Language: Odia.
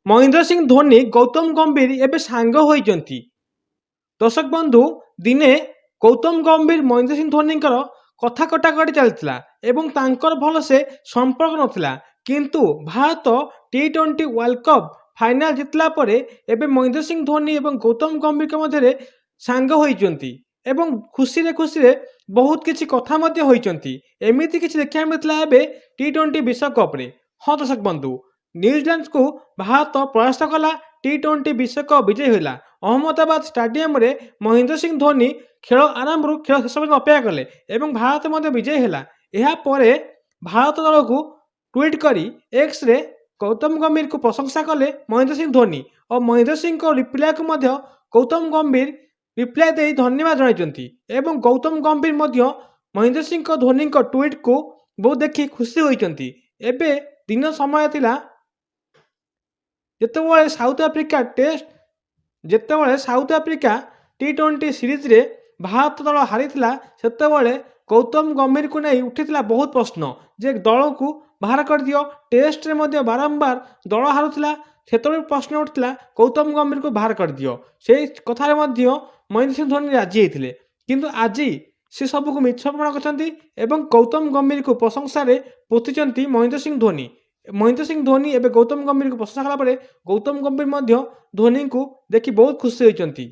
ମହେନ୍ଦ୍ର ସିଂ ଧୋନି ଗୌତମ ଗମ୍ଭୀର ଏବେ ସାଙ୍ଗ ହୋଇଛନ୍ତି। ଦର୍ଶକ ବନ୍ଧୁ, ଦିନେ ଗୌତମ ଗମ୍ଭୀର ମହେନ୍ଦ୍ର ସିଂ ଧୋନିଙ୍କର କଥା କଟାକଟି ଚାଲିଥିଲା ଏବଂ ତାଙ୍କର ଭଲସେ ସମ୍ପର୍କ ନଥିଲା। କିନ୍ତୁ Bharat T20 world cup final ଜିତିଲା ପରେ ଏବେ ମହେନ୍ଦ୍ର ସିଂ ଧୋନି ଏବଂ ଗୌତମ ଗମ୍ଭୀରଙ୍କ ମଧ୍ୟରେ ସାଙ୍ଗ ହୋଇଛନ୍ତି ଏବଂ ଖୁସିରେ ଖୁସିରେ ବହୁତ କିଛି କଥା ମଧ୍ୟ ହୋଇଛନ୍ତି। ଏମିତି କିଛି ଦେଖିବାକୁ ମିଳିଥିଲା ଏବେ T20 ବିଶ୍ୱକପ୍ରେ। ହଁ ଦର୍ଶକ ବନ୍ଧୁ, ନ୍ୟୁଜିଲାଣ୍ଡକୁ ଭାରତ ପରାସ୍ତ କଲା, T20 ବିଶ୍ୱକପ୍ ବିଜୟୀ ହେଲା। ଅହମ୍ମଦାବାଦ ଷ୍ଟାଡିୟମରେ ମହେନ୍ଦ୍ର ସିଂ ଧୋନି ଖେଳ ଆରମ୍ଭରୁ ଖେଳ ଶେଷ ପର୍ଯ୍ୟନ୍ତ ଅପେକ୍ଷା କଲେ ଏବଂ ଭାରତ ମଧ୍ୟ ବିଜୟୀ ହେଲା। ଏହାପରେ ଭାରତ ଦଳକୁ ଟ୍ୱିଟ୍ କରି ଏକ୍ସରେ ଗୌତମ ଗମ୍ଭୀରକୁ ପ୍ରଶଂସା କଲେ ମହେନ୍ଦ୍ର ସିଂ ଧୋନି ଓ ମହେନ୍ଦ୍ର ସିଂଙ୍କ ରିପ୍ଲାଏକୁ ମଧ୍ୟ ଗୌତମ ଗମ୍ଭୀର ରିପ୍ଲାଏ ଦେଇ ଧନ୍ୟବାଦ ଜଣାଇଛନ୍ତି ଏବଂ ଗୌତମ ଗମ୍ଭୀର ମଧ୍ୟ ମହେନ୍ଦ୍ର ସିଂଙ୍କ ଧୋନିଙ୍କ ଟ୍ୱିଟ୍କୁ ବହୁତ ଦେଖି ଖୁସି ହୋଇଛନ୍ତି। ଏବେ ଦିନ ସମୟ ଥିଲା ଯେତେବେଳେ ସାଉଥ ଆଫ୍ରିକା T20 ସିରିଜରେ ଭାରତ ଦଳ ହାରିଥିଲା, ସେତେବେଳେ ଗୌତମ ଗମ୍ଭୀରକୁ ନେଇ ଉଠିଥିଲା ବହୁତ ପ୍ରଶ୍ନ ଯେ ଦଳକୁ ବାହାର କରିଦିଅ। ଟେଷ୍ଟରେ ମଧ୍ୟ ବାରମ୍ବାର ଦଳ ହାରୁଥିଲା, ସେତେବେଳେ ପ୍ରଶ୍ନ ଉଠିଥିଲା ଗୌତମ ଗମ୍ଭୀରକୁ ବାହାର କରିଦିଅ। ସେଇ କଥାରେ ମଧ୍ୟ ମହେନ୍ଦ୍ର ସିଂ ଧୋନି ରାଜି ହେଇଥିଲେ, କିନ୍ତୁ ଆଜି ସେ ସବୁକୁ ମିଛ ପ୍ରମାଣ କରିଛନ୍ତି ଏବଂ ଗୌତମ ଗମ୍ଭୀରକୁ ପ୍ରଶଂସାରେ ପୋତିଛନ୍ତି ମହେନ୍ଦ୍ର ସିଂ ଧୋନି। ମହେନ୍ଦ୍ର ସିଂ ଧୋନି ଏବେ ଗୌତମ ଗମ୍ଭୀରକୁ ପ୍ରଶଂସା କଲା ପରେ ଗୌତମ ଗମ୍ଭୀର ମଧ୍ୟ ଧୋନିଙ୍କୁ ଦେଖି ବହୁତ ଖୁସି ହୋଇଛନ୍ତି।